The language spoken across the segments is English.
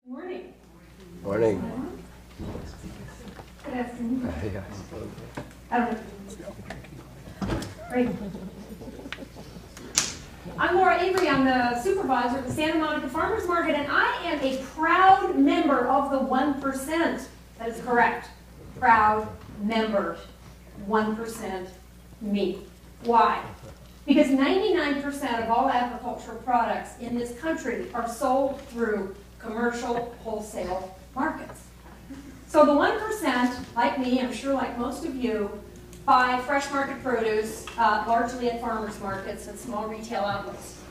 Morning. Morning. Good afternoon. Yes. Great. I'm Laura Avery. I'm the supervisor of the Santa Monica Farmers Market, and I am a proud member of the 1%. That is correct. Proud member. 1% me. Why? Because 99% of all agricultural products in this country are sold through commercial wholesale markets. So the 1%, like me, I'm sure like most of you, buy fresh market produce largely at farmers markets and small retail outlets.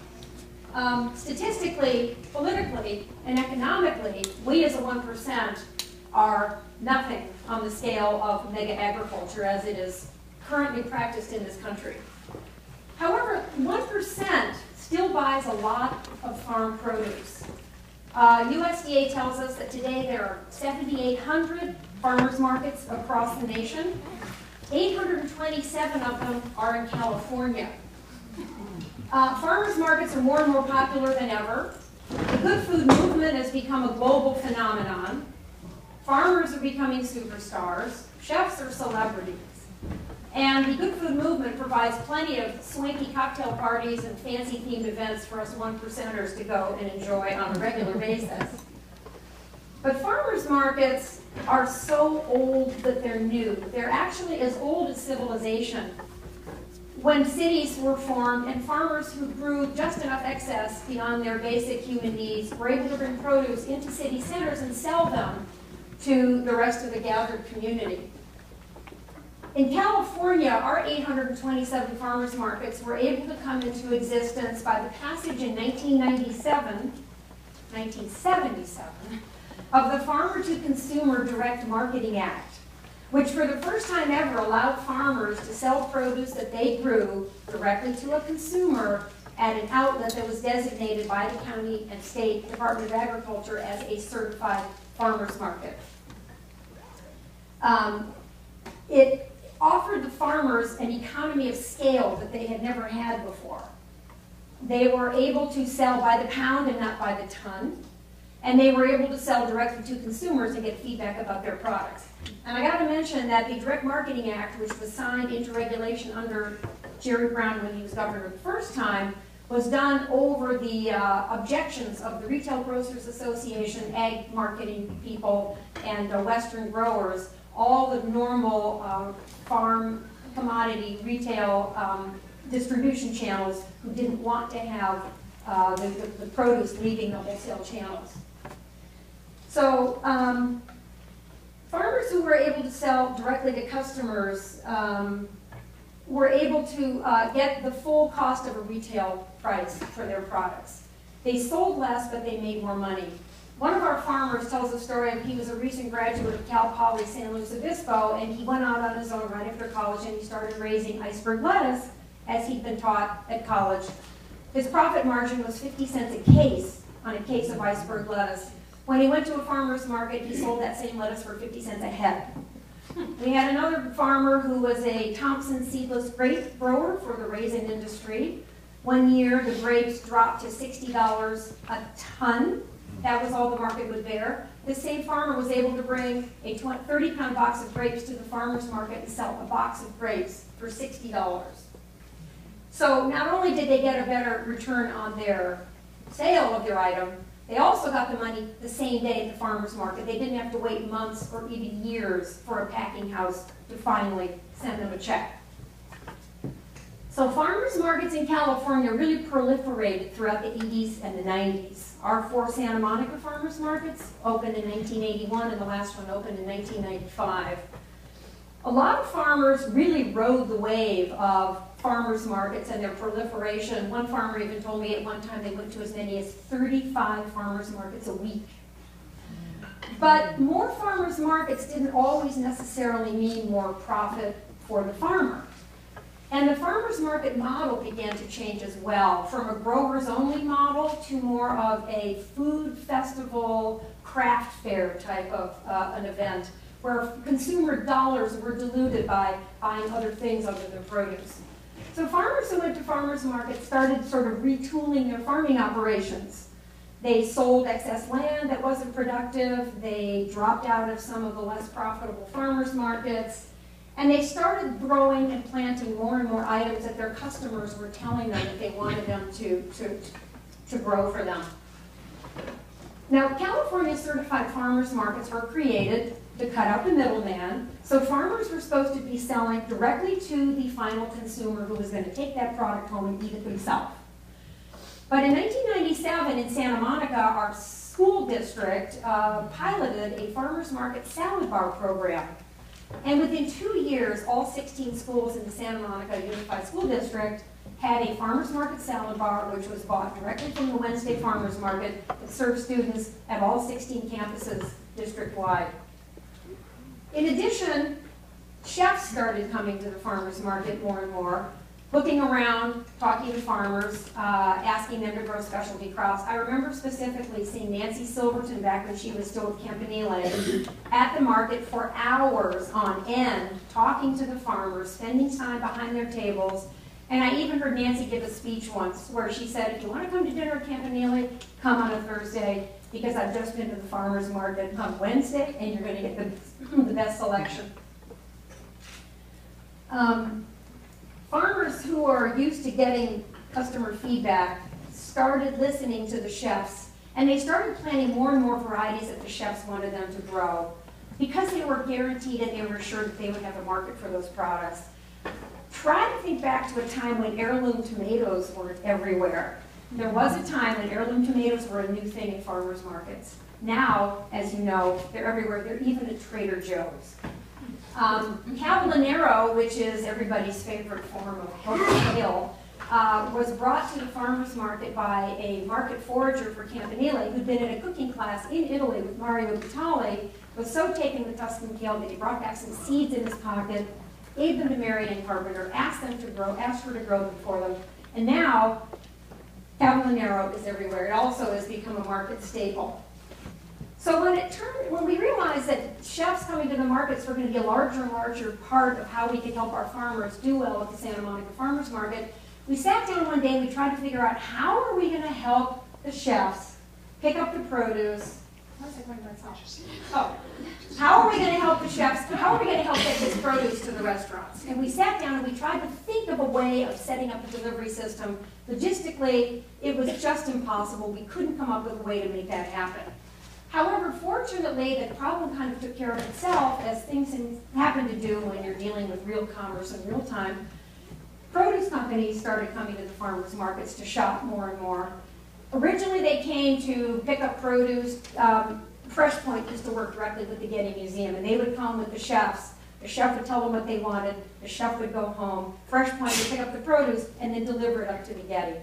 Statistically, politically, and economically, we as a 1% are nothing on the scale of mega agriculture as it is currently practiced in this country. However, 1% still buys a lot of farm produce. USDA tells us that today there are 7,800 farmers markets across the nation. 827 of them are in California. Farmers markets are more and more popular than ever. The good food movement has become a global phenomenon. Farmers are becoming superstars. Chefs are celebrities. And the good food movement provides plenty of swanky cocktail parties and fancy themed events for us 1%ers to go and enjoy on a regular basis. But farmers markets are so old that they're new. They're actually as old as civilization. When cities were formed and farmers who grew just enough excess beyond their basic human needs were able to bring produce into city centers and sell them to the rest of the gathered community. In California, our 827 farmers markets were able to come into existence by the passage in 1977, of the Farmer to Consumer Direct Marketing Act, which for the first time ever allowed farmers to sell produce that they grew directly to a consumer at an outlet that was designated by the county and state Department of Agriculture as a certified farmers market. It offered the farmers an economy of scale that they had never had before. They were able to sell by the pound and not by the ton, and they were able to sell directly to consumers and get feedback about their products. And I got to mention that the Direct Marketing Act, which was signed into regulation under Jerry Brown when he was governor the first time, was done over the objections of the Retail Grocers Association, ag marketing people, and Western growers, all the normal farm commodity retail distribution channels who didn't want to have the produce leaving the wholesale channels. So farmers who were able to sell directly to customers were able to get the full cost of a retail price for their products. They sold less, but they made more money. One of our farmers tells a story of he was a recent graduate of Cal Poly San Luis Obispo, and he went out on his own right after college and he started raising iceberg lettuce as he'd been taught at college. His profit margin was 50 cents a case on a case of iceberg lettuce. When he went to a farmer's market, he sold that same lettuce for 50 cents a head. We had another farmer who was a Thompson seedless grape grower for the raisin industry. One year, the grapes dropped to $60 a ton. That was all the market would bear. This same farmer was able to bring a 30-pound box of grapes to the farmer's market and sell a box of grapes for $60. So not only did they get a better return on their sale of their item, they also got the money the same day at the farmer's market. They didn't have to wait months or even years for a packing house to finally send them a check. So farmers markets in California really proliferated throughout the 80s and the 90s. Our 4 Santa Monica farmers markets opened in 1981 and the last one opened in 1995. A lot of farmers really rode the wave of farmers markets and their proliferation. One farmer even told me at one time they went to as many as 35 farmers markets a week. But more farmers markets didn't always necessarily mean more profit for the farmer. And the farmers market model began to change as well, from a growers only model to more of a food festival, craft fair type of an event, where consumer dollars were diluted by buying other things other than produce. So farmers who went to farmers markets started sort of retooling their farming operations. They sold excess land that wasn't productive. They dropped out of some of the less profitable farmers markets. And they started growing and planting more and more items that their customers were telling them that they wanted them to grow for them. Now, California certified farmers markets were created to cut out the middleman, so farmers were supposed to be selling directly to the final consumer who was going to take that product home and eat it himself. But in 1997 in Santa Monica, our school district piloted a farmers market salad bar program. And within 2 years, all 16 schools in the Santa Monica Unified School District had a farmers market salad bar, which was bought directly from the Wednesday Farmers Market that served students at all 16 campuses district-wide. In addition, chefs started coming to the farmers market more and more, looking around, talking to farmers, asking them to grow specialty crops. I remember specifically seeing Nancy Silverton back when she was still with Campanile at the market for hours on end, talking to the farmers, spending time behind their tables. And I even heard Nancy give a speech once where she said, if you want to come to dinner at Campanile, come on a Thursday, because I've just been to the farmers market on Wednesday, and you're going to get the best selection. Farmers who are used to getting customer feedback started listening to the chefs, and they started planting more and more varieties that the chefs wanted them to grow because they were guaranteed and they were sure that they would have a market for those products. Try to think back to a time when heirloom tomatoes weren't everywhere. There was a time when heirloom tomatoes were a new thing at farmers markets. Now, as you know, they're everywhere. They're even at Trader Joe's. Habanero, which is everybody's favorite form of wholesale, was brought to the farmers market by a market forager for Campanile who'd been in a cooking class in Italy with Mario Vitale, was so taken with Tuscan kale that he brought back some seeds in his pocket, gave them to Marianne Carpenter, asked her to grow them for them, and now Habanero is everywhere. It also has become a market staple. So when we realized that chefs coming to the markets were going to be a larger and larger part of how we could help our farmers do well at the Santa Monica Farmers Market, we sat down one day and we tried to figure out how are we going to help the chefs pick up the produce. How are we going to help the chefs? How are we going to help get this produce to the restaurants? And we sat down and we tried to think of a way of setting up a delivery system. Logistically, it was just impossible. We couldn't come up with a way to make that happen. However, fortunately, the problem kind of took care of itself, as things happen to do when you're dealing with real commerce in real time. Produce companies started coming to the farmers markets to shop more and more. Originally, they came to pick up produce. Fresh Point used to work directly with the Getty Museum, and they would come with the chefs. The chef would tell them what they wanted. The chef would go home. Fresh Point would pick up the produce and then deliver it up to the Getty.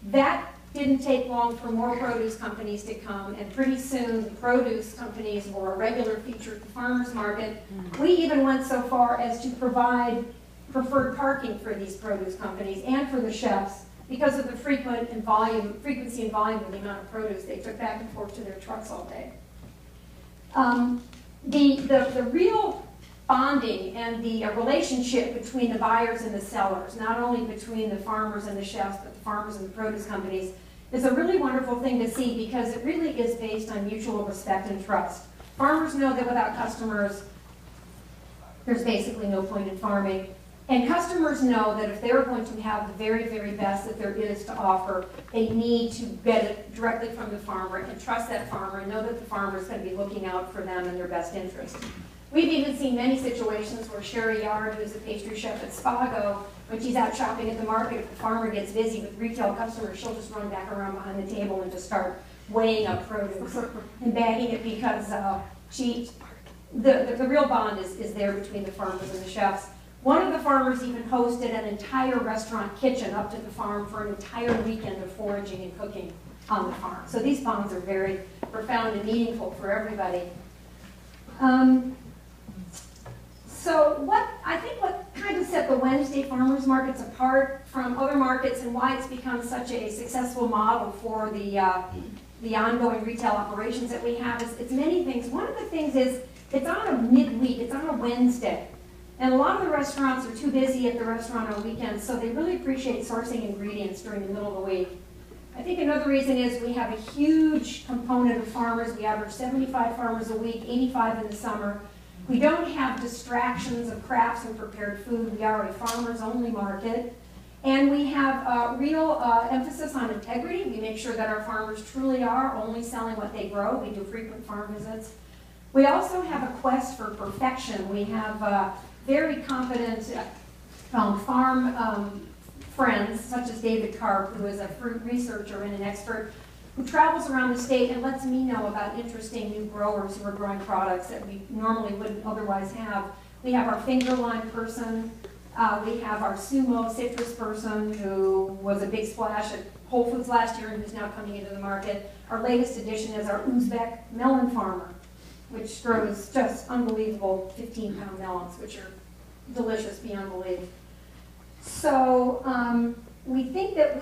That didn't take long for more produce companies to come, and pretty soon the produce companies were a regular feature at the farmers market. We even went so far as to provide preferred parking for these produce companies and for the chefs because of the frequency and volume of the amount of produce they took back and forth to their trucks all day. The real bonding and the relationship between the buyers and the sellers, not only between the farmers and the chefs, but the farmers and the produce companies, is a really wonderful thing to see because it really is based on mutual respect and trust. Farmers know that without customers, there's basically no point in farming. And customers know that if they're going to have the very, very best that there is to offer, they need to get it directly from the farmer and trust that farmer and know that the farmer is going to be looking out for them and their best interest. We've even seen many situations where Sherry Yard, who's a pastry chef at Spago, when she's out shopping at the market, if the farmer gets busy with retail customers, she'll just run back around behind the table and just start weighing up produce and bagging it because the real bond is there between the farmers and the chefs. One of the farmers even hosted an entire restaurant kitchen up to the farm for an entire weekend of foraging and cooking on the farm. So these bonds are very profound and meaningful for everybody. So I think what kind of set the Wednesday farmers markets apart from other markets and why it's become such a successful model for the ongoing retail operations that we have is it's many things. One of the things is it's on a midweek, it's on a Wednesday. And a lot of the restaurants are too busy at the restaurant on weekends, so they really appreciate sourcing ingredients during the middle of the week. I think another reason is we have a huge component of farmers. We average 75 farmers a week, 85 in the summer. We don't have distractions of crafts and prepared food. We are a farmers-only market. And we have a real emphasis on integrity. We make sure that our farmers truly are only selling what they grow. We do frequent farm visits. We also have a quest for perfection. We have very competent farm friends, such as David Karp, who is a fruit researcher and an expert, who travels around the state and lets me know about interesting new growers who are growing products that we normally wouldn't otherwise have. We have our finger lime person. We have our sumo citrus person who was a big splash at Whole Foods last year and who's now coming into the market. Our latest addition is our Uzbek melon farmer, which grows just unbelievable 15-pound melons, which are delicious beyond belief. So we think that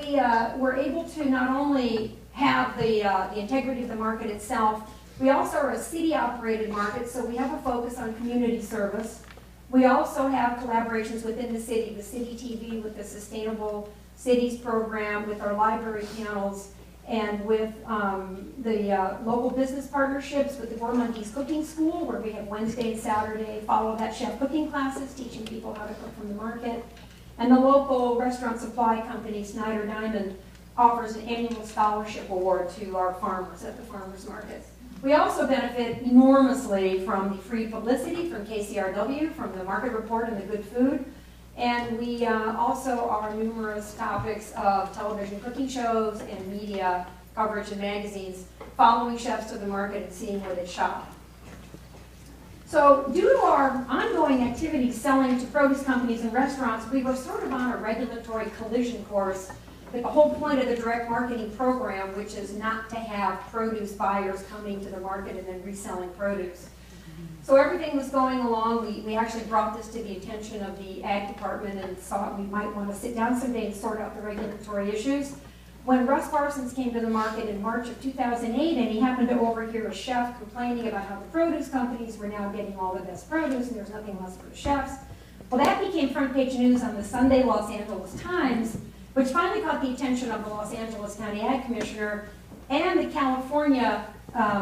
we're able to not only have the integrity of the market itself, we also are a city-operated market, so we have a focus on community service. We also have collaborations within the city TV with the Sustainable Cities program, with our library panels, and with the local business partnerships with the Gourmandise Cooking School, where we have Wednesday and Saturday follow that chef cooking classes, teaching people how to cook from the market. And the local restaurant supply company, Snyder Diamond, offers an annual scholarship award to our farmers at the farmers market. We also benefit enormously from the free publicity from KCRW, from the Market Report and the Good Food. And we also are numerous topics of television cooking shows and media coverage in magazines, following chefs to the market and seeing where they shop. So due to our ongoing activity selling to produce companies and restaurants, we were sort of on a regulatory collision course with the whole point of the direct marketing program, which is not to have produce buyers coming to the market and then reselling produce. So everything was going along. We actually brought this to the attention of the ag department and thought we might want to sit down someday and sort out the regulatory issues. When Russ Parsons came to the market in March of 2008, and he happened to overhear a chef complaining about how the produce companies were now getting all the best produce and there's nothing left for the chefs. Well, that became front page news on the Sunday Los Angeles Times, which finally caught the attention of the Los Angeles County Ag Commissioner and the California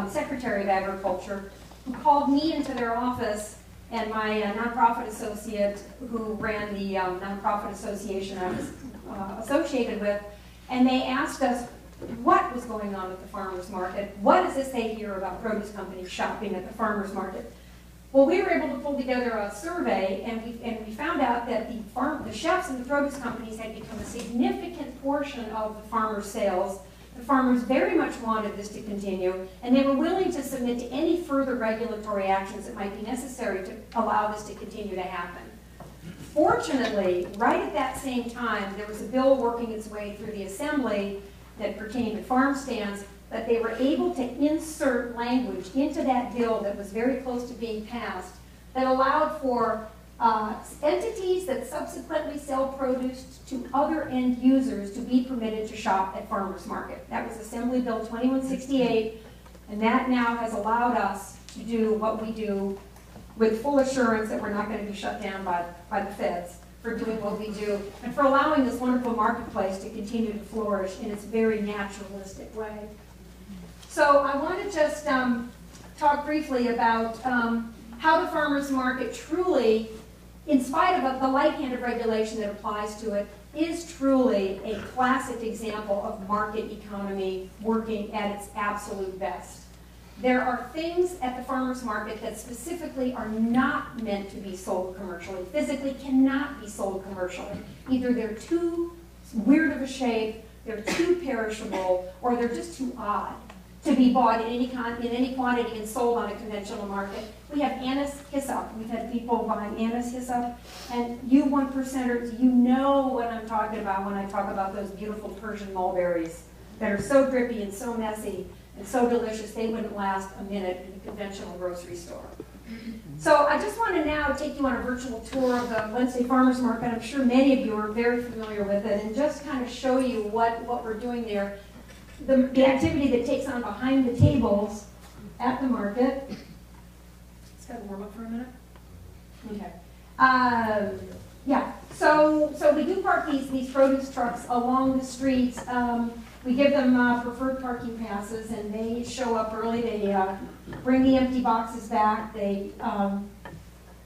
Secretary of Agriculture, who called me into their office and my nonprofit associate who ran the nonprofit association I was associated with, and they asked us what was going on at the farmers market. What does this say here about produce companies shopping at the farmers market? Well, we were able to pull together a survey, and we found out that the chefs and the produce companies had become a significant portion of the farmers' sales. The farmers very much wanted this to continue, and they were willing to submit to any further regulatory actions that might be necessary to allow this to continue to happen. Fortunately, right at that same time, there was a bill working its way through the Assembly that pertained to farm stands, that they were able to insert language into that bill that was very close to being passed that allowed for entities that subsequently sell produce to other end users to be permitted to shop at farmers market. That was Assembly Bill 2168, and that now has allowed us to do what we do with full assurance that we're not going to be shut down by the feds for doing what we do, and for allowing this wonderful marketplace to continue to flourish in its very naturalistic way. So I want to just talk briefly about how the farmers market truly, in spite of the light-handed regulation that applies to it, is truly a classic example of market economy working at its absolute best. There are things at the farmers market that specifically are not meant to be sold commercially, physically cannot be sold commercially. Either they're too weird of a shape, they're too perishable, or they're just too odd to be bought in any quantity and sold on a conventional market. We have anise hyssop. We've had people buying anise hyssop, and you 1%ers, you know what I'm talking about when I talk about those beautiful Persian mulberries that are so drippy and so messy and so delicious they wouldn't last a minute in a conventional grocery store. So I just want to now take you on a virtual tour of the Wednesday Farmers Market. I'm sure many of you are very familiar with it, and just kind of show you what we're doing there. The activity that takes on behind the tables at the market. Let's go warm up for a minute. Okay. Yeah. So we do park these produce trucks along the streets. We give them preferred parking passes, and they show up early. They bring the empty boxes back. They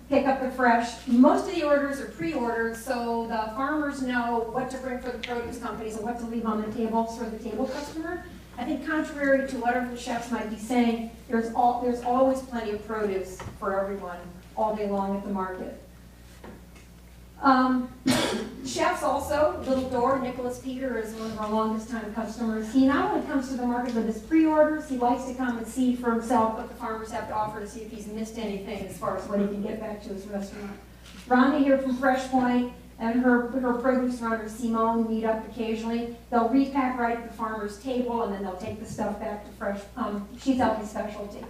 pick up the fresh. Most of the orders are pre-ordered, so the farmers know what to bring for the produce companies and what to leave on the tables for the table customer. I think contrary to whatever the chefs might be saying, there's always plenty of produce for everyone all day long at the market. Chefs also, Little Door, Nicholas Peter is one of our longest time customers. He not only comes to the market with his pre-orders, he likes to come and see for himself what the farmers have to offer to see if he's missed anything as far as what he can get back to his restaurant. Rhonda here from Fresh Point and her produce runner Simone meet up occasionally. They'll repack right at the farmer's table, and then they'll take the stuff back to Fresh. She's Ellie's specialty.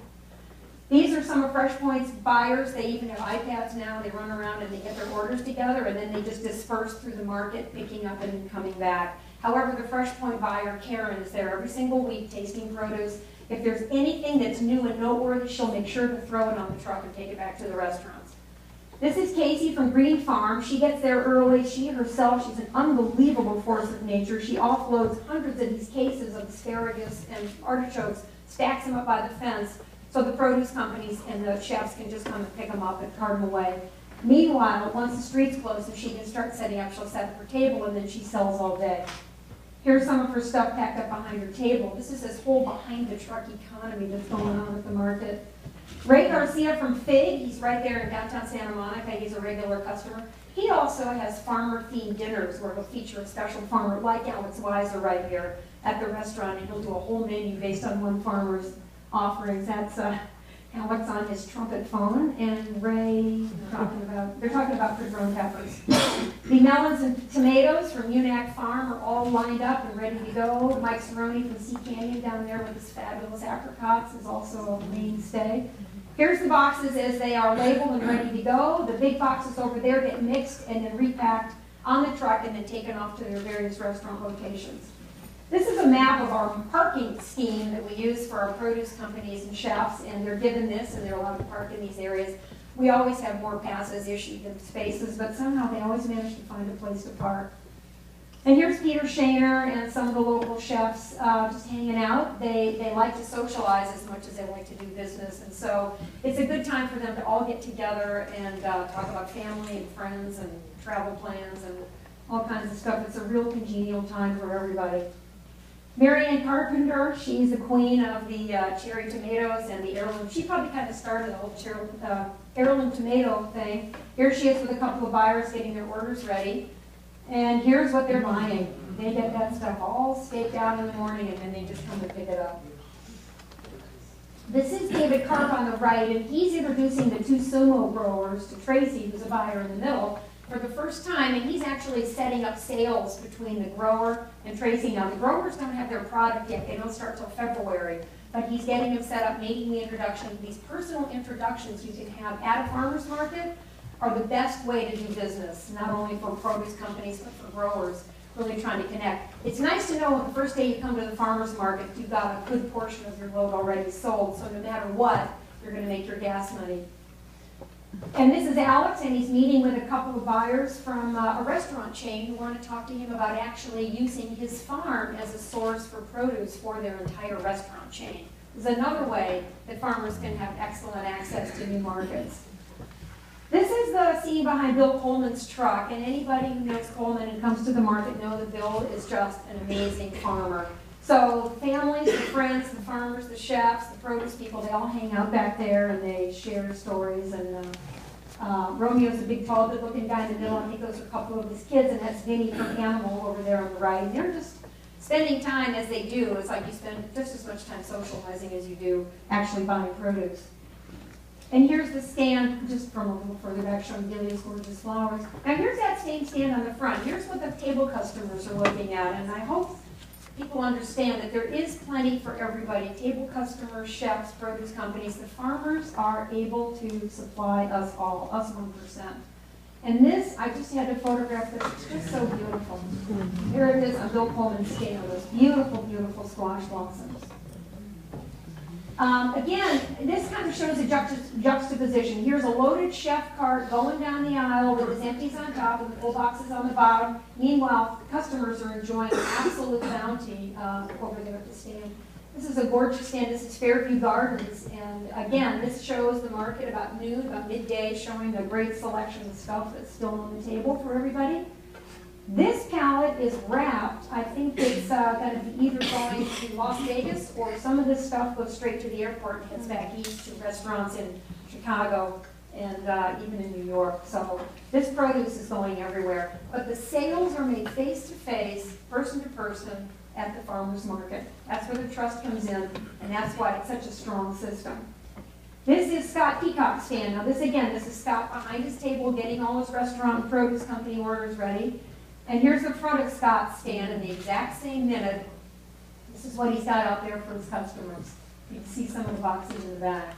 These are some of Fresh Point's buyers. They even have iPads now. They run around and they get their orders together, and then they just disperse through the market, picking up and coming back. However, the Fresh Point buyer, Karen, is there every single week tasting produce. If there's anything that's new and noteworthy, she'll make sure to throw it on the truck and take it back to the restaurants. This is Casey from Green Farm. She gets there early. She herself, she's an unbelievable force of nature. She offloads hundreds of these cases of asparagus and artichokes, stacks them up by the fence, so the produce companies and the chefs can just come and pick them up and cart them away. Meanwhile, once the street's closed, if she can start setting up, she'll set up her table, and then she sells all day. Here's some of her stuff packed up behind her table. This is this whole behind-the-truck economy that's going on at the market. Ray Garcia from Fig, he's right there in downtown Santa Monica. He's a regular customer. He also has farmer-themed dinners where he'll feature a special farmer, like Alex Weiser right here at the restaurant, and he'll do a whole menu based on one farmer's offerings. That's Alex on his trumpet phone, and Ray they're talking about Padron peppers. The melons and tomatoes from Unac Farm are all lined up and ready to go. Mike Cerrone from Sea Canyon down there with his fabulous apricots is also a mainstay. Here's the boxes as they are labeled and ready to go. The big boxes over there get mixed and then repacked on the truck and then taken off to their various restaurant locations. This is a map of our parking scheme that we use for our produce companies and chefs, and they're given this and they're allowed to park in these areas. We always have more passes issued than spaces, but somehow they always manage to find a place to park. And here's Peter Shaner and some of the local chefs just hanging out. They like to socialize as much as they like to do business, and so it's a good time for them to all get together and talk about family and friends and travel plans and all kinds of stuff. It's a real congenial time for everybody. Mary Ann Carpenter, she's the queen of the cherry tomatoes and the heirloom. She probably kind of started the whole heirloom tomato thing. Here she is with a couple of buyers getting their orders ready. And here's what they're buying. They get that stuff all staked out in the morning, and then they just come and pick it up. This is David Karp on the right, and he's introducing the two sumo growers to Tracy, who's a buyer in the middle, for the first time, and he's actually setting up sales between the grower and Tracy. Now, the growers don't have their product yet. They don't start till February, but he's getting them set up, making the introduction. These personal introductions you can have at a farmer's market are the best way to do business, not only for produce companies, but for growers really trying to connect. It's nice to know on the first day you come to the farmer's market, you've got a good portion of your load already sold, so no matter what, you're going to make your gas money. And this is Alex, and he's meeting with a couple of buyers from a restaurant chain who want to talk to him about actually using his farm as a source for produce for their entire restaurant chain. There's another way that farmers can have excellent access to new markets. This is the scene behind Bill Coleman's truck, and anybody who knows Coleman and comes to the market know that Bill is just an amazing farmer. So the families, the friends, the farmers, the chefs, the produce people, they all hang out back there and they share stories. And Romeo's a big, tall, good-looking guy in the middle. I think those are a couple of his kids, and that's Vinny from Animal over there on the right. And they're just spending time as they do. It's like you spend just as much time socializing as you do actually buying produce. And here's the stand, just from a little further back, showing Delia's gorgeous flowers. Now here's that same stand on the front. Here's what the table customers are looking at, and I hope people understand that there is plenty for everybody. Table customers, chefs, produce companies. The farmers are able to supply us all, us 1%. And this, I just had to photograph this. It's just so beautiful. Here it is on Bill Coleman's stand, those beautiful, beautiful squash blossoms. Again, this kind of shows a juxtaposition. Here's a loaded chef cart going down the aisle with his empties on top and the full boxes on the bottom. Meanwhile, customers are enjoying absolute bounty over there at the stand. This is a gorgeous stand. This is Fairview Gardens. And again, this shows the market about noon, about midday, showing a great selection of stuff that's still on the table for everybody. This pallet is wrapped. I think it's going to be either going to Las Vegas or some of this stuff goes straight to the airport and heads back east to restaurants in Chicago and even in New York. So this produce is going everywhere. But the sales are made face-to-face, person-to-person at the farmer's market. That's where the trust comes in, and that's why it's such a strong system. This is Scott Peacock's stand. Now this is Scott behind his table getting all his restaurant produce company orders ready. And here's the front of Scott's stand in the exact same minute. This is what he's got out there for his customers. You can see some of the boxes in the back.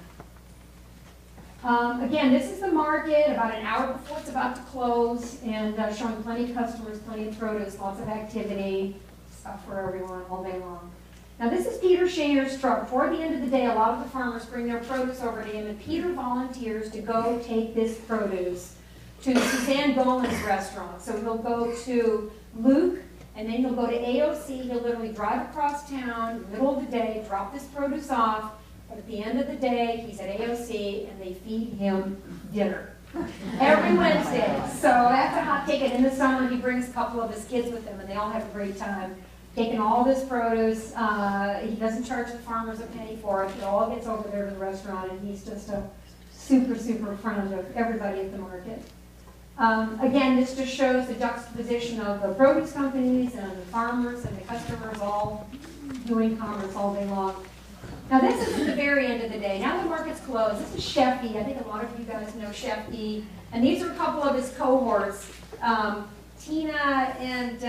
Again, this is the market about an hour before it's about to close, and showing plenty of customers, plenty of produce, lots of activity, stuff for everyone all day long. Now this is Peter Shaner's truck. Before the end of the day, a lot of the farmers bring their produce over to him, and Peter volunteers to go take this produce to Suzanne Golan's restaurant. So he'll go to Luke, and then he'll go to AOC. He'll literally drive across town in the middle of the day, drop this produce off, but at the end of the day, he's at AOC, and they feed him dinner every Wednesday. So that's a hot ticket. In the summer, he brings a couple of his kids with him, and they all have a great time taking all this produce. He doesn't charge the farmers a penny for it. It all gets over there to the restaurant, and he's just a super, super friend of everybody at the market. Again, this just shows the juxtaposition of the produce companies and the farmers and the customers all doing commerce all day long. Now this is at the very end of the day. Now the market's closed. This is Chef E. I think a lot of you guys know Chef E. And these are a couple of his cohorts, Tina and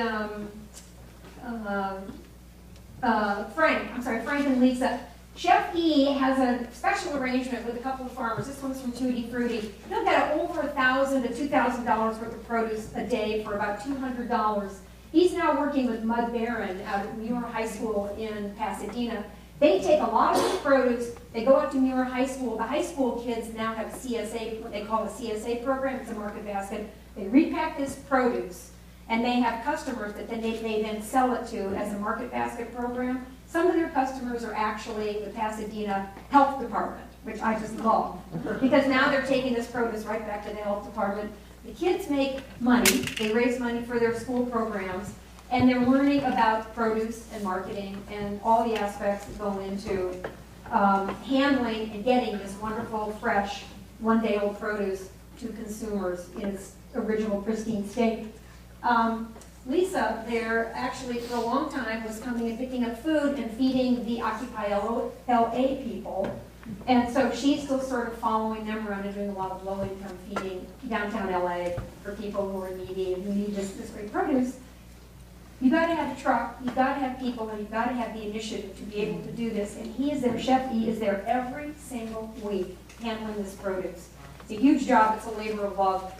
Frank and Lisa. Chef E has a special arrangement with a couple of farmers. This one's from Tutti Frutti. He'll get over $1,000 to $2,000 worth of produce a day for about $200. He's now working with Mud Baron out at Muir High School in Pasadena. They take a lot of this produce, they go out to Muir High School. The high school kids now have a CSA, what they call a CSA program. It's a market basket. They repack this produce, and they have customers that they then sell it to as a market basket program. Some of their customers are actually the Pasadena Health Department, which I just love, because now they're taking this produce right back to the health department. The kids make money, they raise money for their school programs, and they're learning about produce and marketing and all the aspects that go into handling and getting this wonderful, fresh, one-day-old produce to consumers in its original pristine state. Lisa there actually for a long time was coming and picking up food and feeding the Occupy LA people. And so she's still sort of following them around and doing a lot of low-income feeding downtown LA for people who are needy and who need this great produce. You've got to have a truck, you've got to have people, and you've got to have the initiative to be able to do this. And he is there, Chef E is there every single week handling this produce. It's a huge job, it's a labor of love.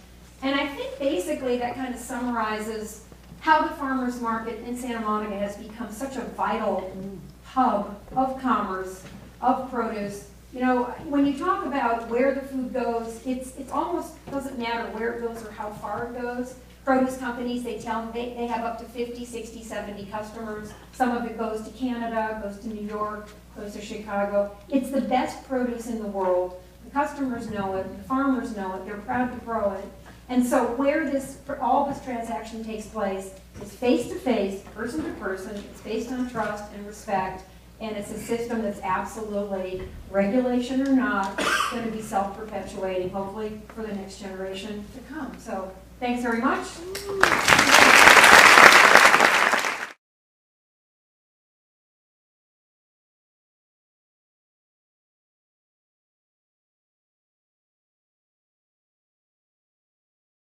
And I think basically that kind of summarizes how the farmers market in Santa Monica has become such a vital hub of commerce, of produce. You know, when you talk about where the food goes, it almost doesn't matter where it goes or how far it goes. Produce companies, they tell them they have up to 50, 60, 70 customers. Some of it goes to Canada, goes to New York, goes to Chicago. It's the best produce in the world. The customers know it, the farmers know it, they're proud to grow it. And so where all this transaction takes place is face-to-face, person-to-person. It's based on trust and respect, and it's a system that's absolutely, regulation or not, going to be self-perpetuating, hopefully for the next generation to come. So thanks very much.